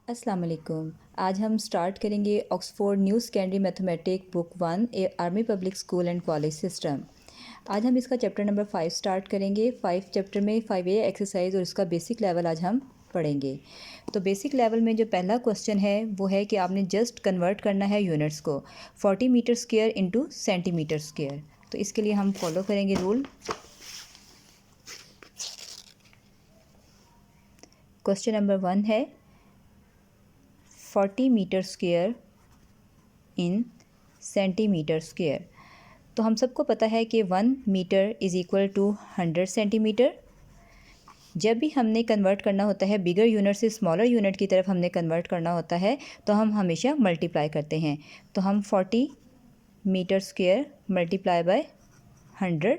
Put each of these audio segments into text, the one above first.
अस्सलाम वालेकुम। आज हम स्टार्ट करेंगे Oxford new secondary mathematic book 1 A army public school and college system. आज हम इसका चैप्टर नंबर 5 स्टार्ट करेंगे। 5 चैप्टर में 5A एक्सरसाइज और इसका बेसिक लेवल आज हम पढ़ेंगे। तो बेसिक लेवल में जो पहला क्वेश्चन है वो है कि आपने जस्ट कन्वर्ट करना है यूनिट्स को 40 metre square into centimetre square. तो इसके लिए हम फॉलो करेंगे रूल। क्वेश्चन नंबर 1 है 40 metre square in centimetre square. तो हम सबको पता है कि 1 metre is equal to 100 centimetre. जब भी हमने कन्वर्ट करना होता है बिगर यूनिट से स्मॉलर यूनिट की तरफ हमने कन्वर्ट करना होता है तो हम हमेशा मल्टीप्लाई करते हैं। तो हम 40 मीटर स्क्वायर मल्टीप्लाई बाय 100,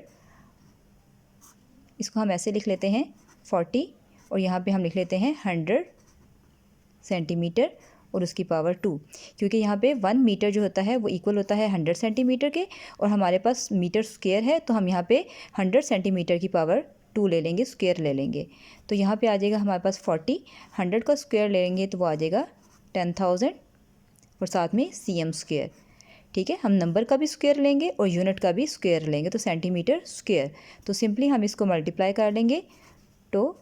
इसको हम ऐसे लिख लेते हैं 40 और यहाँ पे हम लिख लेते हैं 100 सेंटीमीटर और उसकी पावर 2, क्योंकि यहाँ पे 1 मीटर जो होता है वो इक्वल होता है 100 सेंटीमीटर के और हमारे पास मीटर स्क्वायर है तो हम यहाँ पे 100 सेंटीमीटर की पावर 2 ले लेंगे, स्क्वायर ले लेंगे। तो यहाँ पे आ जाएगा हमारे पास 40, 100 का स्क्वायर ले लेंगे तो वो आ जाएगा 10,000 और साथ में cm स्क्वायर। ठीक है, हम नंबर का भी स्क्वायर लेंगे और यूनिट का भी स्क्वायर लेंगे तो सेंटीमीटर स्क्वायर। तो सिंपली हम इसको मल्टीप्लाई कर लेंगे तो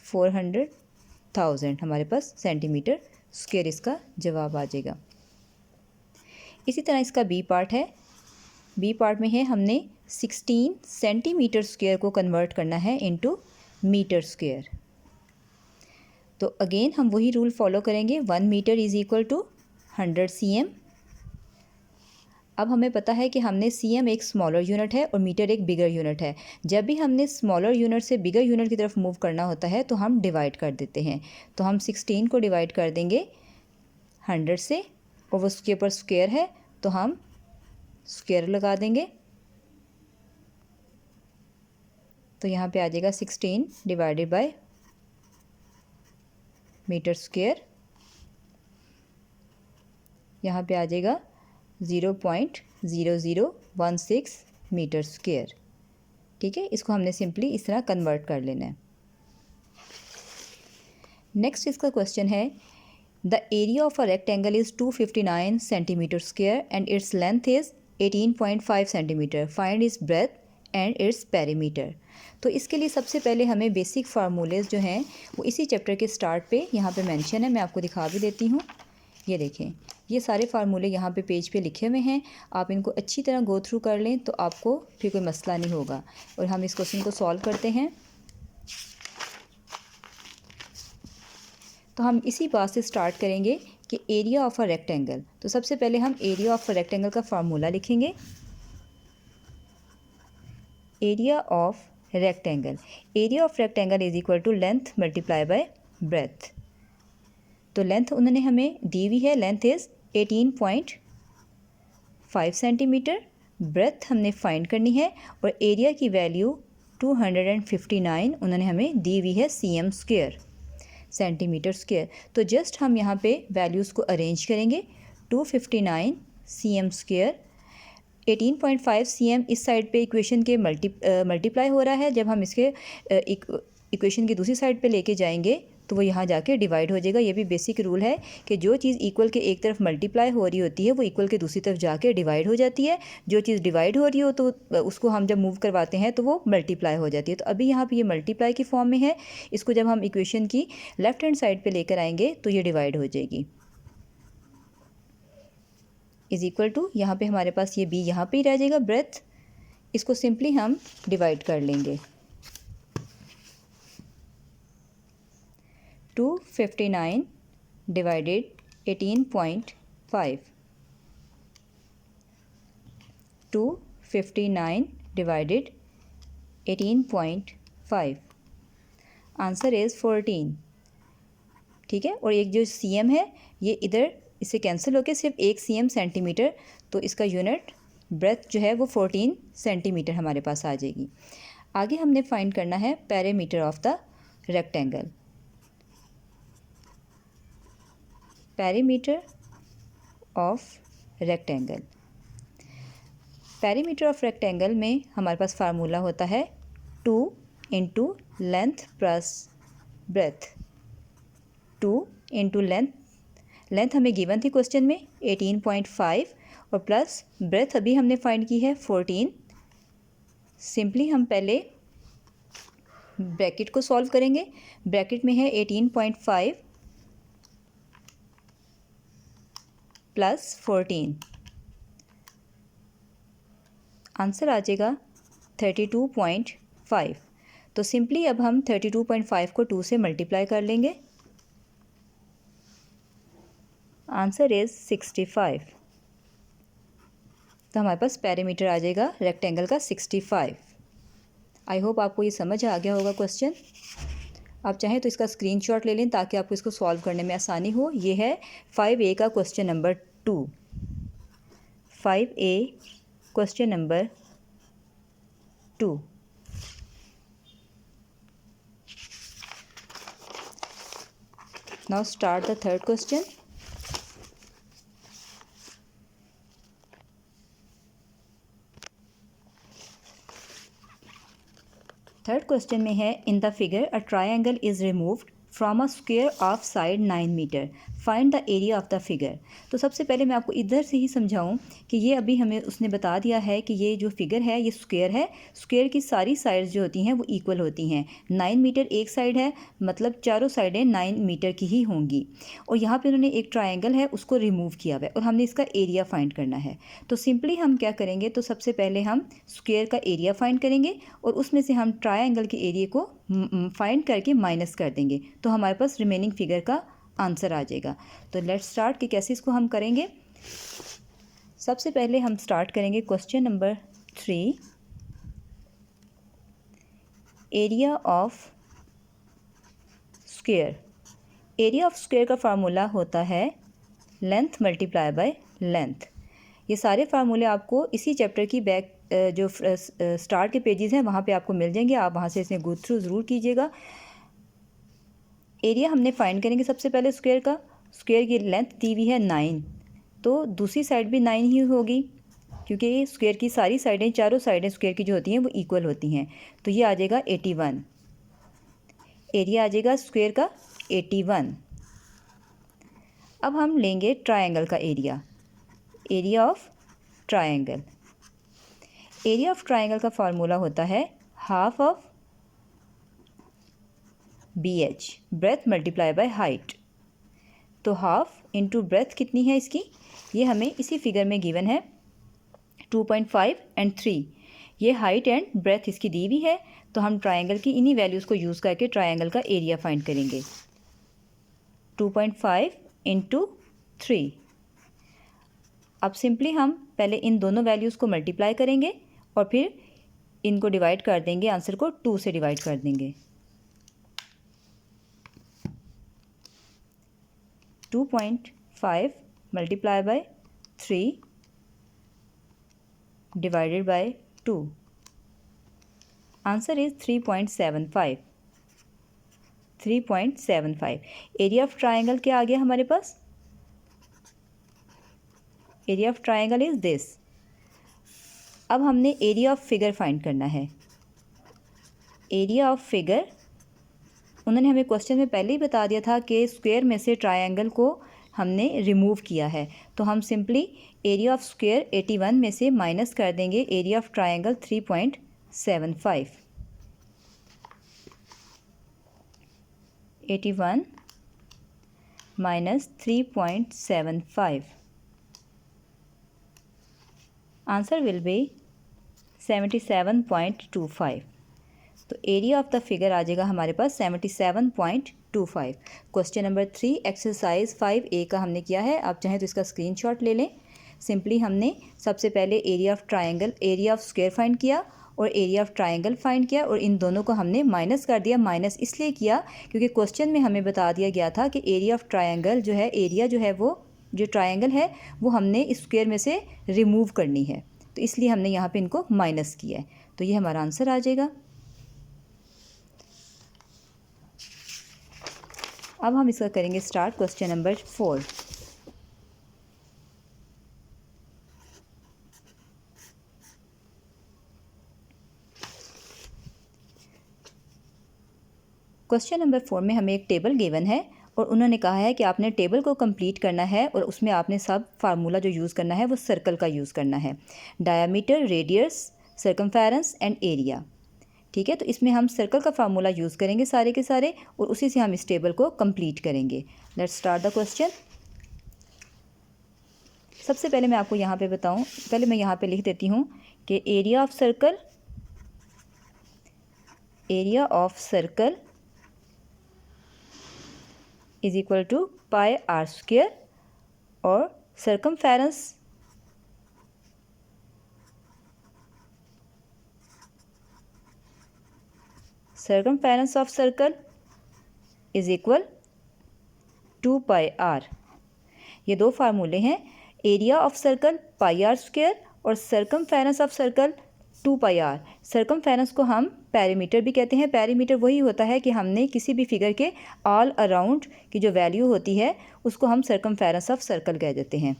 400,000 हमारे पास सेंटीमीटर स्क्वायर इसका जवाब आ जाएगा। इसी तरह इसका बी पार्ट है। बी पार्ट में है हमने 16 सेंटीमीटर स्क्वायर को कन्वर्ट करना है इनटू मीटर स्क्वायर। तो अगेन हम वही रूल फॉलो करेंगे, 1 metre is equal to 100 cm। अब हमें पता है कि हमने cm एक स्मॉलर यूनिट है और मीटर एक बिगर यूनिट है। जब भी हमने स्मॉलर यूनिट से बिगर यूनिट की तरफ मूव करना होता है तो हम डिवाइड कर देते हैं। तो हम 16 को डिवाइड कर देंगे 100 से और वो उसके ऊपर स्क्वायर है तो हम स्क्वायर लगा देंगे। तो यहाँ पे आ जाएगा 16 डिवाइडेड बाय मीटर स्क्वायर, यहाँ पे आ जाएगा 0.0016 मीटर स्क्वायर। ठीक है, इसको हमने सिंपली इस तरह कन्वर्ट कर लेना है। नेक्स्ट इसका क्वेश्चन है the area of a rectangle is 259 centimetre square and its length is 18.5 centimetre. Find its breath and its perimeter. तो इसके लिए सबसे पहले हमें बेसिक फार्मूलेज जो हैं वो इसी चैप्टर के स्टार्ट पे यहाँ पे मेंशन है। मैं आपको दिखा भी देती हूँ। ये देखें, ये सारे फार्मूले यहाँ पे पेज पे लिखे हुए हैं। आप इनको अच्छी तरह गो थ्रू कर लें तो आपको फिर कोई मसला नहीं होगा। और हम इस क्वेश्चन को सॉल्व करते हैं। तो हम इसी बात से स्टार्ट करेंगे कि एरिया ऑफ अ रेक्टेंगल। तो सबसे पहले हम एरिया ऑफ अ रेक्टेंगल का फार्मूला लिखेंगे। Area of rectangle, area of rectangle is equal to length multiply by breadth. तो लेंथ उन्होंने हमें दी हुई है, लेंथ इज़ 18.5 सेंटीमीटर। ब्रेथ हमने फाइंड करनी है और एरिया की वैल्यू 259 उन्होंने हमें दी हुई है cm स्क्वायर, सेंटीमीटर स्क्वायर। तो जस्ट हम यहाँ पे वैल्यूज़ को अरेंज करेंगे। 259 cm स्क्वायर, 18.5 cm इस साइड पे इक्वेशन के मल्टीप्लाई हो रहा है। जब हम इसके इक्वेशन की दूसरी साइड पे लेके जाएंगे तो वो यहाँ जाके डिवाइड हो जाएगा। ये भी बेसिक रूल है कि जो चीज़ इक्वल के एक तरफ मल्टीप्लाई हो रही होती है वो इक्वल के दूसरी तरफ जाके डिवाइड हो जाती है। जो चीज़ डिवाइड हो रही हो तो उसको हम जब मूव करवाते हैं तो वो मल्टीप्लाई हो जाती है। तो अभी यहाँ पे ये मल्टीप्लाई की फॉर्म में है। इसको जब हम इक्वेशन की लेफ्ट हैंड साइड पे लेकर आएंगे तो ये डिवाइड हो जाएगी। इज़ इक्वल टू, यहाँ पे हमारे पास ये बी यहाँ पे ही रह जाएगा ब्रेथ। इसको सिंपली हम डिवाइड कर लेंगे। 259 डिवाइडेड 18.5, 259 डिवाइडेड 18.5, आंसर इज़ 14। ठीक है, और एक जो cm है ये इधर इससे कैंसिल होकर सिर्फ एक cm सेंटीमीटर, तो इसका यूनिट ब्रेथ जो है वो 14 सेंटीमीटर हमारे पास आ जाएगी। आगे हमने फाइंड करना है perimeter of the rectangle. Perimeter of rectangle, perimeter of rectangle में हमारे पास फार्मूला होता है 2 into length plus breadth. 2 into length length हमें गिवन थी क्वेश्चन में 18.5 और प्लस ब्रेथ अभी हमने फाइंड की है 14। सिंपली हम पहले ब्रैकेट को सॉल्व करेंगे। ब्रैकेट में है 18.5 प्लस 14, आंसर आ जाएगा 32.5। तो सिंपली अब हम 32.5 को 2 से मल्टीप्लाई कर लेंगे। Answer is 65। तो हमारे पास पेरीमीटर आ जाएगा रेक्टेंगल का 65। आई होप आपको ये समझ आ गया होगा क्वेश्चन। आप चाहें तो इसका स्क्रीनशॉट ले लें ताकि आपको इसको सॉल्व करने में आसानी हो। ये है 5A का question number 2। 5A question number 2। Now start the third question. Third question में है in the figure a triangle is removed from a square of side 9 metre, find the area of the figure. तो सबसे पहले मैं आपको इधर से ही समझाऊं कि ये अभी हमें उसने बता दिया है कि ये जो फिगर है ये स्क्वायर है। स्क्वायर की सारी साइड्स जो होती हैं वो इक्वल होती हैं। 9 मीटर एक साइड है, मतलब चारों साइडें 9 मीटर की ही होंगी। और यहाँ पे उन्होंने एक ट्रायंगल है उसको रिमूव किया हुआ है और हमने इसका एरिया फाइंड करना है। तो सिंपली हम क्या करेंगे, तो सबसे पहले हम स्क्वायर का एरिया फाइंड करेंगे और उसमें से हम ट्रायंगल के एरिया को फाइंड करके माइनस कर देंगे, तो हमारे पास रिमेनिंग फिगर का आंसर आ जाएगा। तो लेट्स स्टार्ट कि कैसे इसको हम करेंगे। सबसे पहले हम स्टार्ट करेंगे question number 3। Area of square. Area of square का फार्मूला होता है लेंथ मल्टीप्लाई बाय लेंथ। ये सारे फार्मूले आपको इसी चैप्टर की बैक जो स्टार्ट के पेजेस हैं वहाँ पे आपको मिल जाएंगे। आप वहाँ से इसे गो थ्रू ज़रूर कीजिएगा। एरिया हमने फाइंड करेंगे सबसे पहले स्क्वायर का। स्क्वायर की लेंथ दी हुई है 9, तो दूसरी साइड भी 9 ही होगी क्योंकि स्क्वायर की सारी साइडें, चारों साइडें स्क्वायर की जो होती हैं वो इक्वल होती हैं। तो ये आ जाएगा 81। एरिया आ जाएगा स्क्वायर का 81। अब हम लेंगे ट्रायंगल का area. Area of triangle. Area of triangle का फार्मूला होता है half of BH, breath multiply by height. तो हाफ इंटू ब्रेथ कितनी है इसकी, ये हमें इसी फिगर में गिवन है 2.5 एंड 3। ये हाइट एंड ब्रेथ इसकी दी हुई है। तो हम ट्रायंगल की इन्हीं वैल्यूज़ को यूज़ करके ट्रायंगल का एरिया फाइंड करेंगे। 2.5 इंटू 3। अब सिंपली हम पहले इन दोनों वैल्यूज़ को मल्टीप्लाई करेंगे और फिर इनको डिवाइड कर देंगे, आंसर को 2 से डिवाइड कर देंगे। 2.5 multiply by 3 divided by 2, answer is 3.75। 3.75। Area of triangle क्या आ गया हमारे पास, area of triangle is this. अब हमने एरिया ऑफ फिगर फाइंड करना है। एरिया ऑफ फिगर उन्होंने हमें क्वेश्चन में पहले ही बता दिया था कि स्क्वायर में से ट्रायंगल को हमने रिमूव किया है। तो हम सिंपली एरिया ऑफ स्क्वायर 81 में से माइनस कर देंगे area of triangle 3.75। 81 minus 3.75, answer will B 77.25। तो एरिया ऑफ द फिगर आ जाएगा हमारे पास 77.25। क्वेश्चन नंबर 3 एक्सरसाइज 5A का हमने किया है। आप चाहें तो इसका स्क्रीनशॉट ले लें। सिंपली हमने सबसे पहले area of triangle, area of square find किया और एरिया ऑफ ट्रायंगल फाइंड किया और इन दोनों को हमने माइनस कर दिया। माइनस इसलिए किया क्योंकि क्वेश्चन में हमें बता दिया गया था कि एरिया ऑफ ट्रायंगल जो है, एरिया जो है वो जो ट्रायंगल है वो हमने स्क्वायर में से रिमूव करनी है, तो इसलिए हमने यहाँ पे इनको माइनस किया है। तो ये हमारा आंसर आ जाएगा। अब हम इसका करेंगे start question number 4। Question number 4 में हमें एक टेबल गिवन है और उन्होंने कहा है कि आपने टेबल को कंप्लीट करना है और उसमें आपने सब फार्मूला जो यूज़ करना है वो सर्कल का यूज़ करना है, diameter, radius, circumference and area. ठीक है, तो इसमें हम सर्कल का फार्मूला यूज़ करेंगे सारे के सारे और उसी से हम इस टेबल को कंप्लीट करेंगे। Let's start the question. सबसे पहले मैं आपको यहाँ पे बताऊँ, पहले मैं यहाँ पे लिख देती हूँ कि area of circle is equal to pi r square और circumference of circle is equal to pi r. ये दो फार्मूले हैं, area of circle pi r square और circumference of circle 2 pi r. Circumference को हम पेरीमीटर भी कहते हैं। पेरीमीटर वही होता है कि हमने किसी भी फिगर के ऑल अराउंड की जो वैल्यू होती है उसको हम सर्कमफेरेंस ऑफ सर्कल कह देते हैं,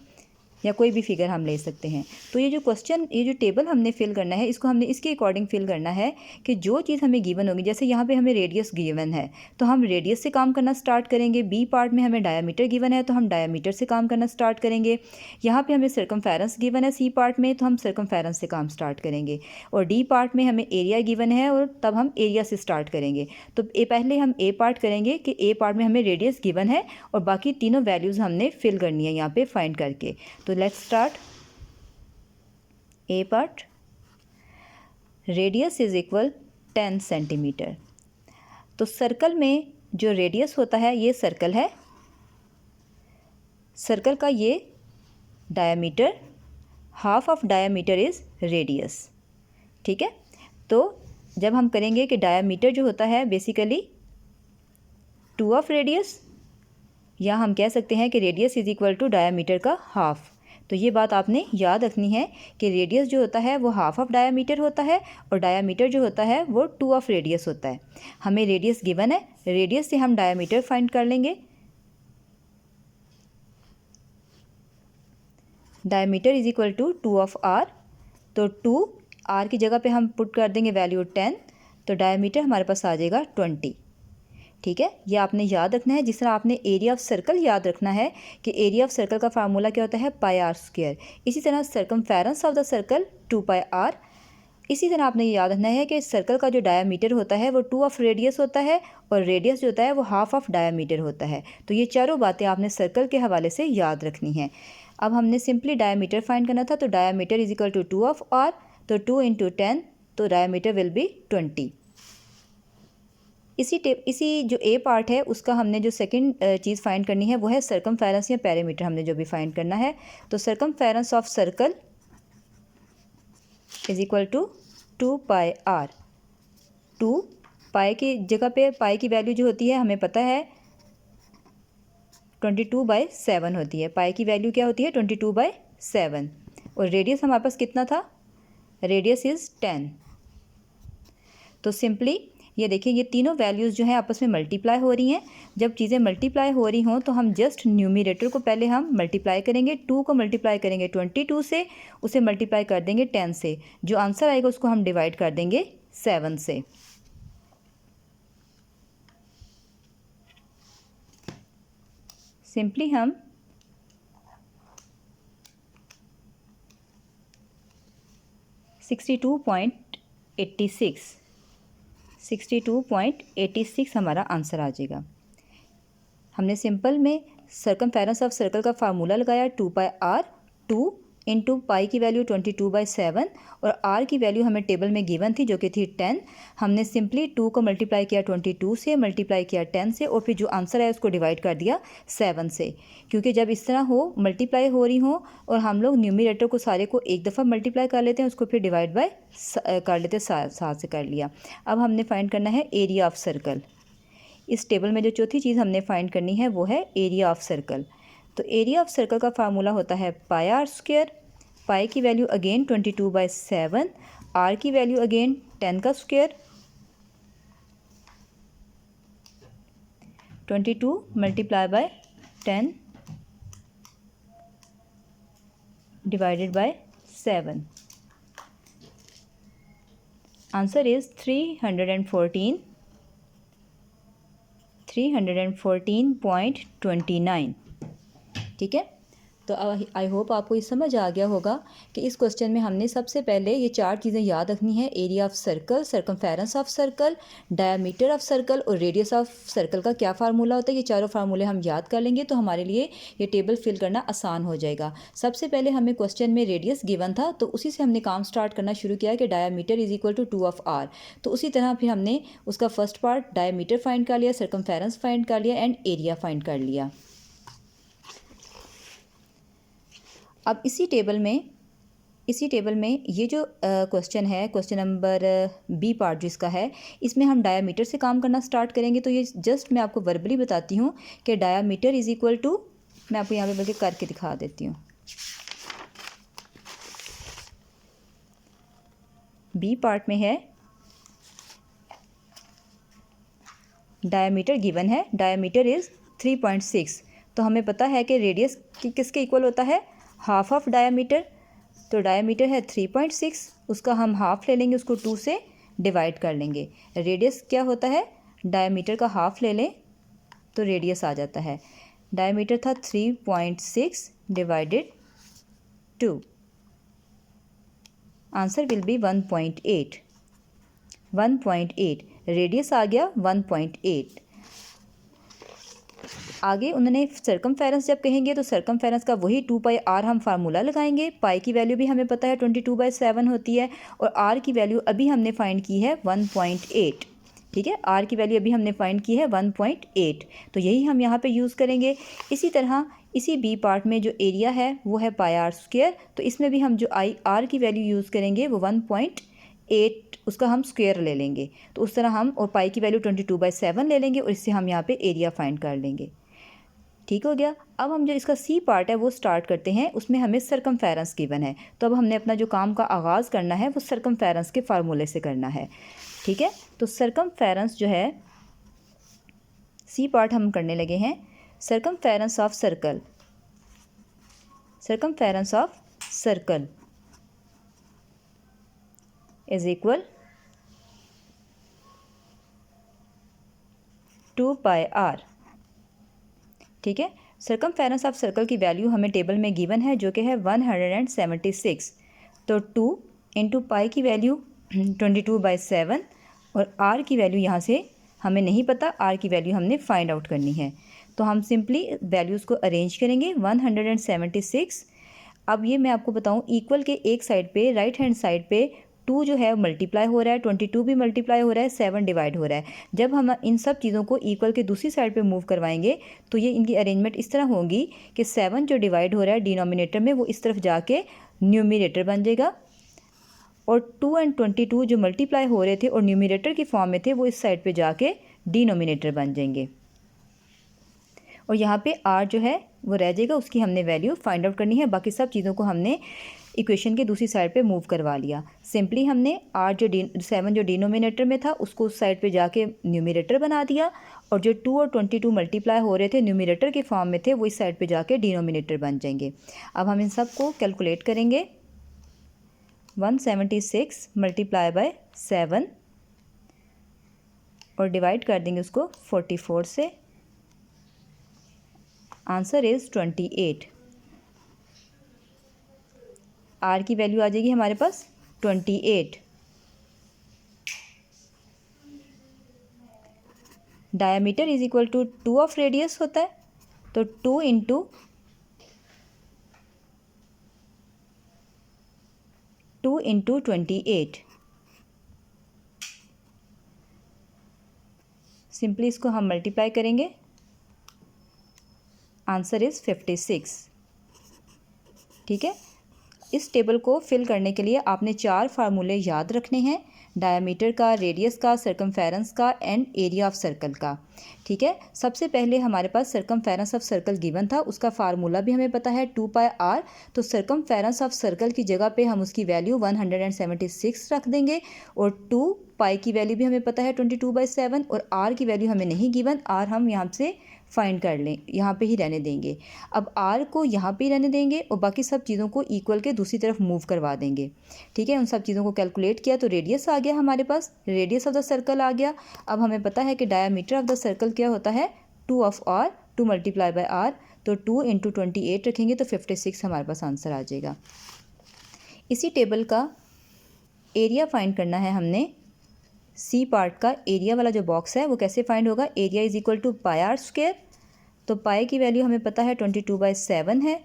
या कोई भी फिगर हम ले सकते हैं। तो ये जो क्वेश्चन, ये जो टेबल हमने फिल करना है, इसको हमने इसके अकॉर्डिंग फिल करना है कि जो चीज़ हमें गिवन होगी, जैसे यहाँ पे हमें रेडियस गिवन है तो हम रेडियस से काम करना स्टार्ट करेंगे। बी पार्ट में हमें डायामीटर गिवन है तो हम डायामीटर से काम करना स्टार्ट करेंगे। यहाँ पे हमें सर्कमफेरेंस गिवन है सी पार्ट में तो हम सर्कमफेरेंस से काम स्टार्ट करेंगे। और डी पार्ट में हमें एरिया गिवन है और तब हम एरिया से स्टार्ट करेंगे। तो पहले हम ए पार्ट करेंगे कि ए पार्ट में हमें रेडियस गिवन है और बाकी तीनों वैल्यूज़ हमने फिल करनी है यहाँ पे फाइंड करके। तो let's start. A part, radius is equal 10 centimetre. तो सर्कल में जो रेडियस होता है ये सर्कल है, सर्कल का ये diameter, half of diameter is radius. ठीक है, तो जब हम करेंगे कि डायामीटर जो होता है बेसिकली 2 ऑफ रेडियस, या हम कह सकते हैं कि radius is equal to diameter का हाफ। तो ये बात आपने याद रखनी है कि रेडियस जो होता है वो हाफ ऑफ डायामीटर होता है और डायामीटर जो होता है वो 2 ऑफ रेडियस होता है। हमें रेडियस गिवन है, रेडियस से हम डायामीटर फाइंड कर लेंगे। Diameter is equal to 2 of r, तो 2 आर की जगह पे हम पुट कर देंगे वैल्यू 10, तो डायामीटर हमारे पास आ जाएगा 20। ठीक है, ये आपने याद रखना है। जिस तरह आपने एरिया ऑफ सर्कल याद रखना है कि एरिया ऑफ सर्कल का फार्मूला क्या होता है, पाई आर स्क्वायर, इसी तरह circumference of the circle 2 pi r. इसी तरह आपने ये याद रखना है कि सर्कल का जो डायामीटर होता है वो 2 ऑफ रेडियस होता है और रेडियस जो होता है वो हाफ ऑफ डायामीटर होता है। तो ये चारों बातें आपने सर्कल के हवाले से याद रखनी है। अब हमने सिंपली डायामीटर फाइंड करना था, तो diameter is equal to 2 of r, तो 2 इंटू 10, तो डायामीटर विल बी 20। इसी जो ए पार्ट है उसका हमने जो सेकंड चीज़ फाइंड करनी है वो है सर्कमफेरेंस या पेरीमीटर, हमने जो भी फाइंड करना है। तो circumference of circle is equal to 2 pi r. 2 pi की जगह पे पाई की वैल्यू जो होती है हमें पता है 22/7 होती है। पाई की वैल्यू क्या होती है, 22/7। और रेडियस हमारे पास कितना था, रेडियस इज़ 10। तो सिंपली ये देखिए, ये तीनों वैल्यूज़ जो हैं आपस में मल्टीप्लाई हो रही हैं। जब चीज़ें मल्टीप्लाई हो रही हों तो हम जस्ट न्यूमरेटर को पहले हम मल्टीप्लाई करेंगे, 2 को मल्टीप्लाई करेंगे 22 से, उसे मल्टीप्लाई कर देंगे 10 से, जो आंसर आएगा उसको हम डिवाइड कर देंगे 7 से। सिंपली हम 62.86 हमारा आंसर आ जाएगा। हमने सिंपल में सर्कमफेरेंस ऑफ सर्कल का फार्मूला लगाया 2 पाई आर, 2 इंटू पाई की वैल्यू 22/7 और आर की वैल्यू हमें टेबल में गिवन थी जो कि थी 10। हमने सिंपली 2 को मल्टीप्लाई किया 22 से, मल्टीप्लाई किया 10 से और फिर जो आंसर है उसको डिवाइड कर दिया 7 से। क्योंकि जब इस तरह हो, मल्टीप्लाई हो रही हो और हम लोग न्यूमरेटर को सारे को एक दफ़ा मल्टीप्लाई कर लेते हैं, उसको फिर डिवाइड बाय कर लेते हैं, 7 से कर लिया। अब हमने फाइंड करना है एरिया ऑफ सर्कल। इस टेबल में जो चौथी चीज़ हमने फाइंड करनी है वो है एरिया ऑफ सर्कल। तो एरिया ऑफ सर्कल का फार्मूला होता है पाई आर स्क्वायर। पाई की वैल्यू अगेन 22/7, आर की वैल्यू अगेन 10 का square, 22 multiply by 10 divided by 7। Answer is 314 314.29। ठीक है, तो आई होप आपको ये समझ आ गया होगा कि इस क्वेश्चन में हमने सबसे पहले ये 4 चीज़ें याद रखनी है। Area of circle, circumference of circle, diameter of circle और रेडियस ऑफ सर्कल का क्या फार्मूला होता है। ये चारों फार्मूले हम याद कर लेंगे तो हमारे लिए ये टेबल फिल करना आसान हो जाएगा। सबसे पहले हमें क्वेश्चन में रेडियस गिवन था तो उसी से हमने काम स्टार्ट करना शुरू किया कि diameter is equal to 2 of r. तो उसी तरह फिर हमने उसका फर्स्ट पार्ट डायमीटर फाइंड कर लिया, सर्कमफेरेंस फाइंड कर लिया एंड एरिया फाइंड कर लिया। अब इसी टेबल में ये जो क्वेश्चन है, क्वेश्चन नंबर बी पार्ट जिसका है, इसमें हम डायामीटर से काम करना स्टार्ट करेंगे। तो ये जस्ट मैं आपको वर्बली बताती हूँ कि डायामीटर इज़ इक्वल टू, मैं आपको यहाँ पे बल्कि करके दिखा देती हूँ। बी पार्ट में है डायामीटर गिवन है, डायामीटर इज़ 3.6। तो हमें पता है कि रेडियस किसके इक्वल होता है, हाफ ऑफ डायामीटर। तो डायामीटर है 3.6, उसका हम हाफ ले लेंगे, उसको 2 से डिवाइड कर लेंगे। रेडियस क्या होता है, डायामीटर का हाफ ले लें तो रेडियस आ जाता है। डायामीटर था 3.6 divided 2, answer will be 1.8। Radius आ गया 1.8। आगे उन्होंने सर्कमफेरेंस जब कहेंगे तो सर्कमफेरेंस का वही 2 पाई आर हम फार्मूला लगाएंगे। पाई की वैल्यू भी हमें पता है 22/7 होती है और आर की वैल्यू अभी हमने फाइंड की है 1.8। ठीक है, आर की वैल्यू अभी हमने फाइंड की है 1.8, तो यही हम यहाँ पे यूज़ करेंगे। इसी तरह इसी बी पार्ट में जो एरिया है वो है पाई आर स्क्वायर, तो इसमें भी हम जो आर की वैल्यू यूज़ करेंगे वो 1.8, उसका हम स्क्वायर ले लेंगे। तो उस तरह हम, और पाई की वैल्यू 22/7 ले लेंगे और इससे हम यहाँ पे एरिया फाइंड कर लेंगे। ठीक हो गया। अब हम जो इसका सी पार्ट है वो स्टार्ट करते हैं। उसमें हमें सर्कमफेरेंस गिवन है, तो अब हमने अपना जो काम का आगाज़ करना है वो सर्कमफेरेंस के फार्मूले से करना है। ठीक है, तो सर्कमफेरेंस जो है सी पार्ट हम करने लगे हैं। Circumference of circle, circumference of circle is equal 2 pi r. ठीक है, सर्कमफेरेंस ऑफ सर्कल की वैल्यू हमें टेबल में गिवन है जो कि है 176। तो 2 इंटू पाई की वैल्यू 22/7 और आर की वैल्यू यहाँ से हमें नहीं पता, आर की वैल्यू हमने फाइंड आउट करनी है। तो हम सिंपली वैल्यूज़ को अरेंज करेंगे। 176, अब ये मैं आपको बताऊँ, इक्वल के एक साइड पे, राइट हैंड साइड पे 2 जो है मल्टीप्लाई हो रहा है, 22 भी मल्टीप्लाई हो रहा है, 7 डिवाइड हो रहा है। जब हम इन सब चीज़ों को इक्वल के दूसरी साइड पे मूव करवाएंगे तो ये इनकी अरेंजमेंट इस तरह होगी कि 7 जो डिवाइड हो रहा है डिनोमिनेटर में वो इस तरफ जाके न्यूमिनेटर बन जाएगा, और 2 एंड 22 जो मल्टीप्लाई हो रहे थे और न्यूमिनेटर की फॉर्म में थे वो इस साइड पर जाके डिनोमिनेटर बन जाएंगे, और यहाँ पे आर जो है वो रह जाएगा, उसकी हमने वैल्यू फाइंड आउट करनी है। बाकी सब चीज़ों को हमने इक्वेशन के दूसरी साइड पे मूव करवा लिया। सिंपली हमने आर जो 7 जो डिनोमिनेटर में था उसको उस साइड पे जाके न्यूमिनेटर बना दिया, और जो 2 और 22 मल्टीप्लाई हो रहे थे न्यूमिनेटर के फॉर्म में थे वो इस साइड पे जाके डिनोमिनेटर बन जाएंगे। अब हम इन सब को कैलकुलेट करेंगे। 176 मल्टीप्लाई बाय 7 और डिवाइड कर देंगे उसको 44 से, आंसर इज़ 28। आर की वैल्यू आ जाएगी हमारे पास 28। Diameter is equal to 2 of radius होता है, तो 2 इंटू 28। सिंपली इसको हम मल्टीप्लाई करेंगे, आंसर इज़ 56। ठीक है, इस टेबल को फिल करने के लिए आपने 4 फार्मूले याद रखने हैं, डायमीटर का, रेडियस का, सर्कमफेरेंस का एंड एरिया ऑफ सर्कल का। ठीक है, सबसे पहले हमारे पास सर्कमफेरेंस ऑफ सर्कल गिवन था, उसका फार्मूला भी हमें पता है 2 पाई आर। तो सर्कमफेरेंस ऑफ सर्कल की जगह पे हम उसकी वैल्यू 176 रख देंगे, और 2 पाई की वैल्यू भी हमें पता है 22/7, और आर की वैल्यू हमें नहीं गिवन, आर हम यहाँ से फाइंड कर लें, यहाँ पे ही रहने देंगे। अब आर को यहाँ पे ही रहने देंगे और बाकी सब चीज़ों को इक्वल के दूसरी तरफ मूव करवा देंगे। ठीक है, उन सब चीज़ों को कैलकुलेट किया तो रेडियस आ गया हमारे पास, रेडियस ऑफ द सर्कल आ गया। अब हमें पता है कि डायामीटर ऑफ द सर्कल क्या होता है, 2 of r, 2 multiply by r, तो 2 इंटू 28 रखेंगे तो 56 हमारे पास आंसर आ जाएगा। इसी टेबल का एरिया फाइंड करना है हमने। सी पार्ट का एरिया वाला जो बॉक्स है वो कैसे फाइंड होगा, area is equal to pi r square. तो पाई की वैल्यू हमें पता है 22/7 है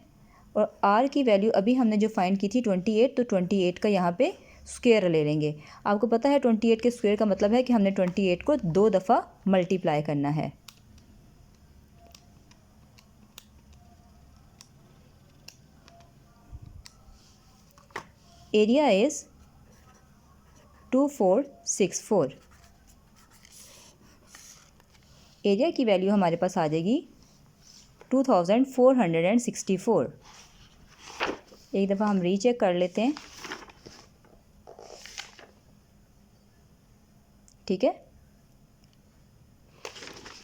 और आर की वैल्यू अभी हमने जो फाइंड की थी 28, तो 28 का यहाँ पे स्क्वायर ले लेंगे। आपको पता है 28 के स्क्वायर का मतलब है कि हमने 28 को 2 दफ़ा मल्टीप्लाई करना है। Area is 2464। एरिया की वैल्यू हमारे पास आ जाएगी 2464। एक दफ़ा हम रीचेक कर लेते हैं। ठीक है,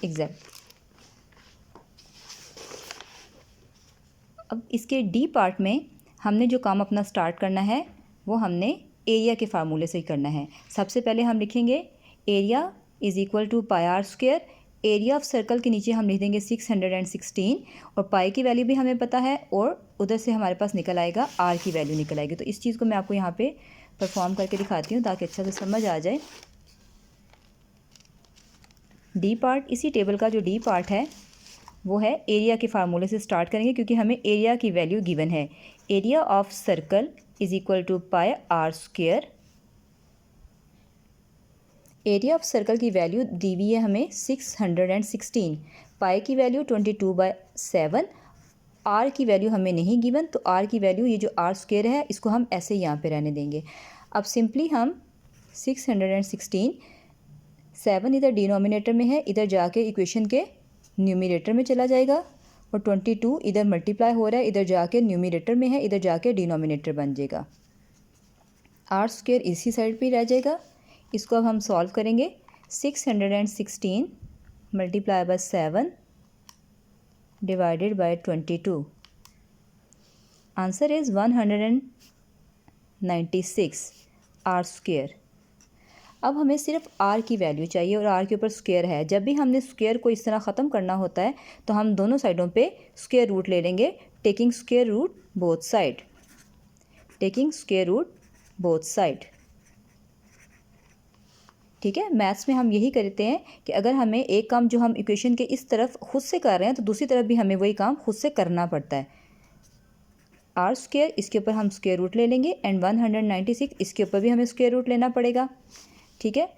एग्जैक्ट। अब इसके डी पार्ट में हमने जो काम अपना स्टार्ट करना है वो हमने एरिया के फार्मूले से ही करना है। सबसे पहले हम लिखेंगे area is equal to pi r square. Area of circle के नीचे हम लिख देंगे 616 और पाई की वैल्यू भी हमें पता है और उधर से हमारे पास निकल आएगा आर की वैल्यू निकल आएगी। तो इस चीज़ को मैं आपको यहाँ पे परफॉर्म करके दिखाती हूँ ताकि अच्छा से समझ आ जाए। डी पार्ट, इसी टेबल का जो डी पार्ट है वो है एरिया के फार्मूले से स्टार्ट करेंगे क्योंकि हमें एरिया की वैल्यू गिवन है। Area of circle is equal to pi r square. Area of circle की वैल्यू दी हुई है हमें 616, पाई की वैल्यू 22/7, आर की वैल्यू हमें नहीं गिवन, तो आर की वैल्यू ये जो आर स्क्वायर है इसको हम ऐसे यहाँ पे रहने देंगे। अब सिंपली हम 616, 7 इधर डिनोमिनेटर में है, इधर जाके इक्वेशन के न्यूमरेटर में चला जाएगा और 22 इधर मल्टीप्लाई हो रहा है, इधर जाके न्यूमरेटर में है, इधर जाके डिनोमिनेटर बन जाएगा। आर स्क्वायर इसी साइड पे रह जाएगा। इसको अब हम सॉल्व करेंगे। 616 multiply by 7 divided by 22, answer is 196 r square. अब हमें सिर्फ आर की वैल्यू चाहिए और आर के ऊपर स्क्वायर है। जब भी हमने स्क्वायर को इस तरह ख़त्म करना होता है तो हम दोनों साइडों पे स्क्वायर रूट ले लेंगे, taking square root both side, taking square root both side. ठीक है, मैथ्स में हम यही करते हैं कि अगर हमें एक काम जो हम इक्वेशन के इस तरफ खुद से कर रहे हैं तो दूसरी तरफ भी हमें वही काम खुद से करना पड़ता है। आर स्क्वायर, इसके ऊपर हम स्क्वायर रूट ले लेंगे एंड 196 इसके ऊपर भी हमें स्क्वायर रूट लेना पड़ेगा। ठीक है,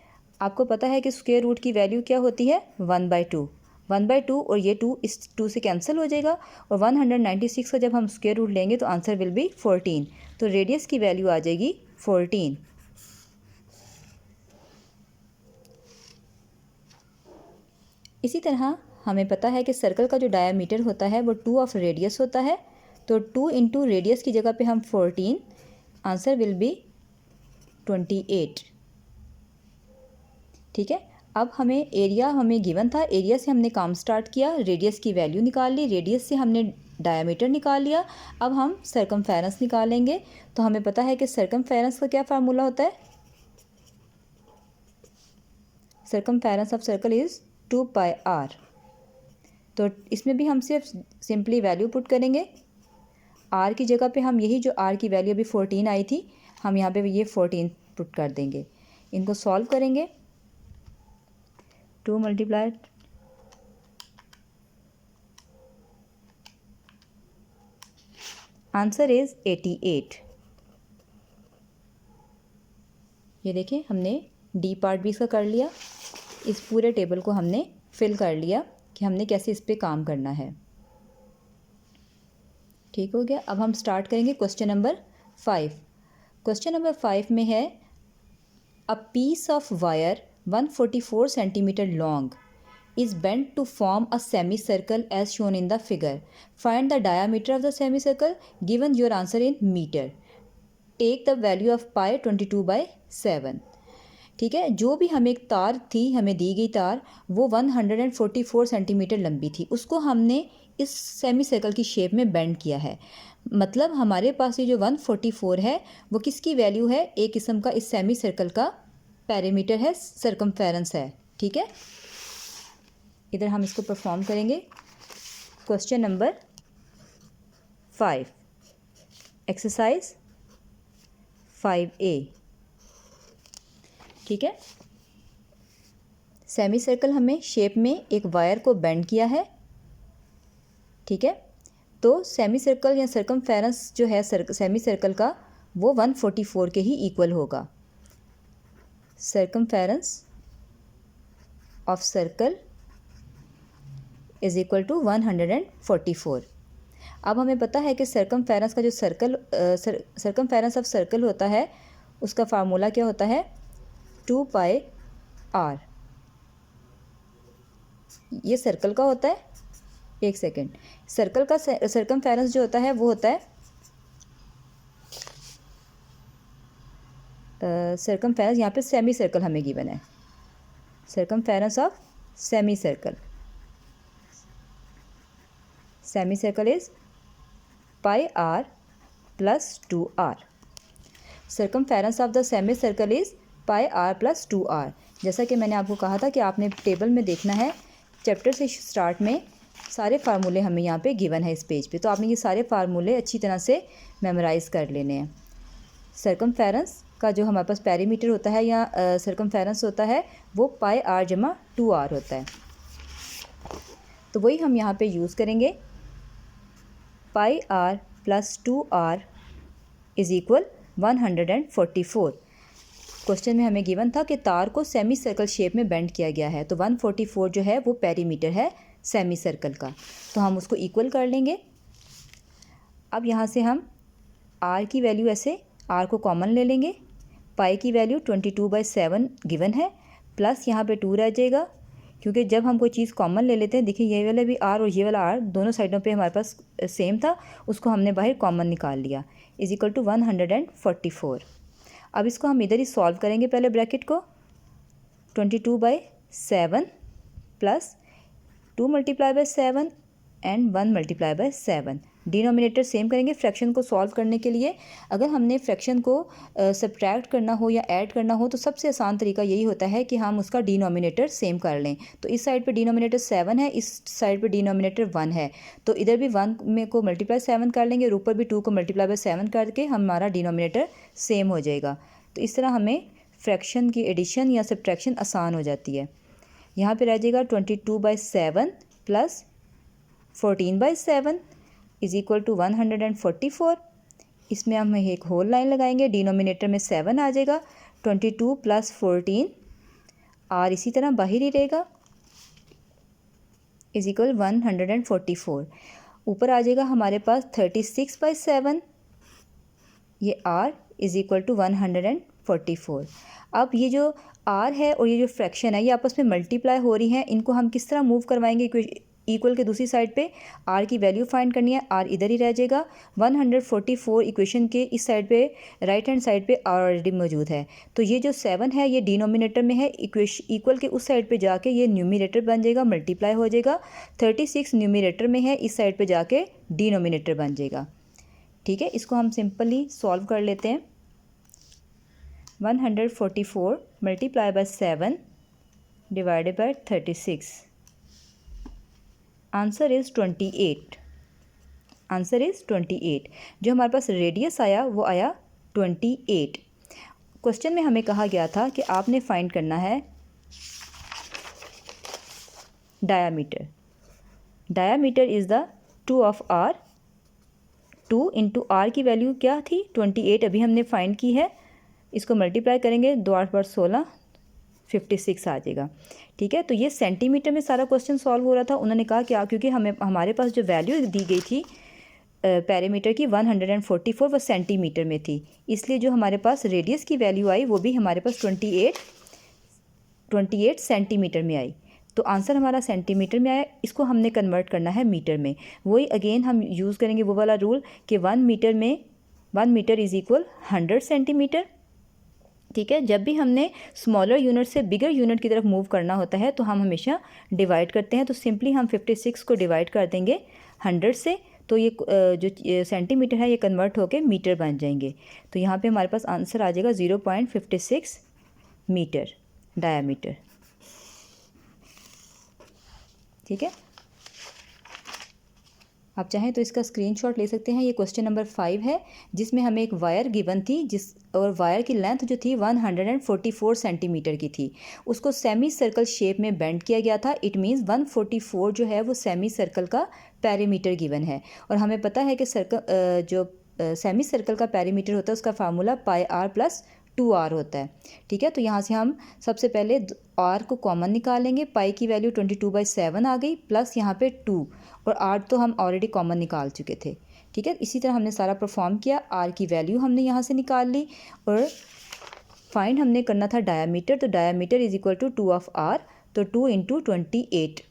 आपको पता है कि स्क्वायर रूट की वैल्यू क्या होती है, 1/2। 1/2 और ये 2 इस 2 से कैंसिल हो जाएगा और 196 का जब हम स्क्वायर रूट लेंगे तो आंसर विल बी 14। तो रेडियस की वैल्यू आ जाएगी 14। इसी तरह हमें पता है कि सर्कल का जो डायामीटर होता है वो 2 ऑफ रेडियस होता है, तो 2 इंटू रेडियस की जगह पे हम 14, आंसर विल बी 28। ठीक है, अब हमें एरिया हमें गिवन था, एरिया से हमने काम स्टार्ट किया, रेडियस की वैल्यू निकाल ली, रेडियस से हमने डायामीटर निकाल लिया। अब हम सर्कमफेरेंस निकालेंगे। तो हमें पता है कि सर्कमफेरेंस का क्या फार्मूला होता है, circumference of circle is 2 pi r. तो इसमें भी हम सिर्फ सिंपली वैल्यू पुट करेंगे। आर की जगह पे हम यही जो आर की वैल्यू अभी 14 आई थी, हम यहाँ पे ये 14 पुट कर देंगे। इनको सॉल्व करेंगे। 2 मल्टीप्लाई आंसर इज़ 88। ये देखिए हमने डी पार्ट भी इसका कर लिया। इस पूरे टेबल को हमने फिल कर लिया कि हमने कैसे इस पे काम करना है। ठीक हो गया। अब हम स्टार्ट करेंगे क्वेश्चन नंबर 5। क्वेश्चन नंबर 5 में है a piece of wire 144 centimetre long is bent to form a semicircle as shown in the figure. Find the diameter of the semicircle. Given your answer in meter. Take the value of pi 22/7. ठीक है। जो भी हमें एक तार थी, हमें दी गई तार वो 144 सेंटीमीटर लंबी थी, उसको हमने इस सेमी सर्कल की शेप में बेंड किया है। मतलब हमारे पास ये जो 144 है वो किसकी वैल्यू है, एक किस्म का इस सेमी सर्कल का पैरामीटर है, सर्कमफेरेंस है। ठीक है, इधर हम इसको परफॉर्म करेंगे। Question number 5, exercise 5A। ठीक है, सेमी सर्कल हमें शेप में एक वायर को बेंड किया है। ठीक है, तो सेमी सर्कल या सर्कमफेरेंस जो है सेमी सर्कल का वो 144 के ही इक्वल होगा। Circumference of circle is equal to 144। अब हमें पता है कि सर्कमफेरेंस का जो सर्कमफेरेंस ऑफ सर्कल होता है उसका फार्मूला क्या होता है, 2πr। ये सर्कल का होता है, एक सेकेंड, सर्कल का सर्कमफेरेंस जो होता है वो होता है सर्कमफेरेंस, यहाँ पे सेमी सर्कल हमें गिवन है, circumference of semi circle, semi circle is πr plus 2r। Circumference of the semi circle is πr plus 2r। जैसा कि मैंने आपको कहा था कि आपने टेबल में देखना है, चैप्टर से स्टार्ट में सारे फार्मूले हमें यहाँ पे गिवन है इस पेज पे, तो आपने ये सारे फार्मूले अच्छी तरह से मेमोराइज़ कर लेने हैं। सर्कमफेरेंस का जो हमारे पास पैरीमीटर होता है या सर्कमफेरेंस होता है वो πr जमा 2r होता है, तो वही हम यहाँ पे यूज़ करेंगे। πr plus 2r is equal 144। Question में हमें गिवन था कि तार को सेमी सर्कल शेप में बेंड किया गया है, तो 144 जो है वो पैरीमीटर है सेमी सर्कल का, तो हम उसको इक्वल कर लेंगे। अब यहाँ से हम r की वैल्यू ऐसे r को कॉमन ले लेंगे, पाई की वैल्यू 22/7 गिवन है, प्लस यहाँ पे 2 रह जाएगा, क्योंकि जब हम कोई चीज़ कॉमन ले लेते हैं, देखिए ये वाला भी r और ये वाला r दोनों साइडों पे हमारे पास सेम था, उसको हमने बाहर कॉमन निकाल लिया, इज इक्वल टू 144। अब इसको हम इधर ही सॉल्व करेंगे, पहले ब्रैकेट को 22/7 प्लस 2 × 7 एंड 1 × 7। डिनोमिनेटर सेम करेंगे फ्रैक्शन को सॉल्व करने के लिए। अगर हमने फ्रैक्शन को सब्ट्रैक्ट करना हो या ऐड करना हो तो सबसे आसान तरीका यही होता है कि हम उसका डिनोमिनेटर सेम कर लें। तो इस साइड पे डिनोमिनेटर 7 है, इस साइड पे डिनोमिनेटर 1 है, तो इधर भी 1 में को मल्टीप्लाई 7 कर लेंगे और ऊपर भी 2 को मल्टीप्लाई 7 करके हमारा डिनोमिनेटर सेम हो जाएगा। तो इस तरह हमें फ्रैक्शन की एडिशन या सब्ट्रैक्शन आसान हो जाती है। यहाँ पे रह जाएगा 22/7 प्लस 14/7 इज इक्वल टू 144। इसमें हम एक होल लाइन लगाएंगे, डिनोमिनेटर में 7 आ जाएगा, 22 प्लस 14 r इसी तरह बाहर ही रहेगा, इज इक्वल 144। ऊपर आ जाएगा हमारे पास 36/7, ये r इज इक्वल टू 144। अब ये जो r है और ये जो फ्रैक्शन है ये आपस में मल्टीप्लाई हो रही हैं, इनको हम किस तरह मूव करवाएंगे इक्वल के दूसरी साइड पे, r की वैल्यू फाइंड करनी है, r इधर ही रह जाएगा। 144 इक्वेशन के इस साइड पे राइट हैंड साइड पे r ऑलरेडी मौजूद है, तो ये जो 7 है ये डिनोमिनेटर में है, इक्वल के उस साइड पे जाके ये न्यूमिनेटर बन जाएगा, मल्टीप्लाई हो जाएगा। 36 न्यूमिनेटर में है, इस साइड पे जाके डिनोमिनेटर बन जाएगा। ठीक है, इसको हम सिंपली सॉल्व कर लेते हैं। 144 multiply by 7 divided bye 36, answer is 28। Answer is 28। जो हमारे पास रेडियस आया वो आया 28। क्वेश्चन में हमें कहा गया था कि आपने फाइंड करना है diameter. Diameter is the 2 of r। 2 into r की वैल्यू क्या थी 28, अभी हमने फाइंड की है, इसको मल्टीप्लाई करेंगे 2 8 × 16 56 आ जाएगा। ठीक है, तो ये सेंटीमीटर में सारा क्वेश्चन सॉल्व हो रहा था। उन्होंने कहा कि क्योंकि हमारे पास जो वैल्यू दी गई थी पैरामीटर की 144 वो सेंटीमीटर में थी, इसलिए जो हमारे पास रेडियस की वैल्यू आई वो भी हमारे पास 28 सेंटीमीटर में आई। तो आंसर हमारा सेंटीमीटर में आया, इसको हमने कन्वर्ट करना है मीटर में। वही अगेन हम यूज़ करेंगे वो वाला रूल कि 1 मीटर इज़ इक्वल 100 सेंटीमीटर। ठीक है। जब भी हमने स्मॉलर यूनिट से बिगर यूनिट की तरफ मूव करना होता है तो हम हमेशा डिवाइड करते हैं। तो सिंपली हम 56 को डिवाइड कर देंगे 100 से, तो ये जो सेंटीमीटर है ये कन्वर्ट होके मीटर बन जाएंगे। तो यहाँ पे हमारे पास आंसर आ जाएगा 0.56 मीटर डायामीटर। ठीक है, आप चाहें तो इसका स्क्रीनशॉट ले सकते हैं। ये क्वेश्चन नंबर 5 है जिसमें हमें एक वायर गिवन थी और वायर की लेंथ जो थी 144 सेंटीमीटर की थी। उसको सेमी सर्कल शेप में बेंड किया गया था। इट मीन्स 144 जो है वो सेमी सर्कल का पेरीमीटर गिवन है। और हमें पता है कि सर्कल जो सेमी सर्कल का पेरीमीटर होता है उसका formula pi are plus 2r होता है। ठीक है, तो यहाँ से हम सबसे पहले r को कॉमन निकालेंगे। पाई की वैल्यू 22/7 आ गई, प्लस यहाँ पे 2, और r तो हम ऑलरेडी कॉमन निकाल चुके थे। ठीक है, इसी तरह हमने सारा परफॉर्म किया। r की वैल्यू हमने यहाँ से निकाल ली और फाइंड हमने करना था डायामीटर। तो diameter is equal to 2 of r, तो 2 × 28।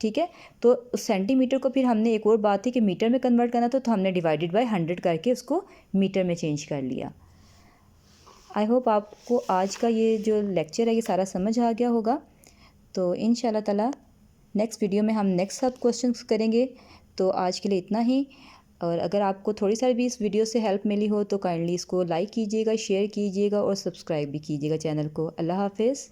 ठीक है, तो उस सेंटीमीटर को फिर हमने एक और बात थी कि मीटर में कन्वर्ट करना था, तो हमने डिवाइडेड बाय 100 करके उसको मीटर में चेंज कर लिया। आई होप आपको आज का ये जो लेक्चर है ये सारा समझ आ गया होगा। तो इंशाल्लाह ताला नेक्स्ट वीडियो में हम नेक्स्ट सब क्वेश्चंस करेंगे। तो आज के लिए इतना ही, और अगर आपको थोड़ी सा भी इस वीडियो से हेल्प मिली हो तो काइंडली इसको लाइक कीजिएगा, शेयर कीजिएगा और सब्सक्राइब भी कीजिएगा चैनल को। अल्लाह हाफिज़।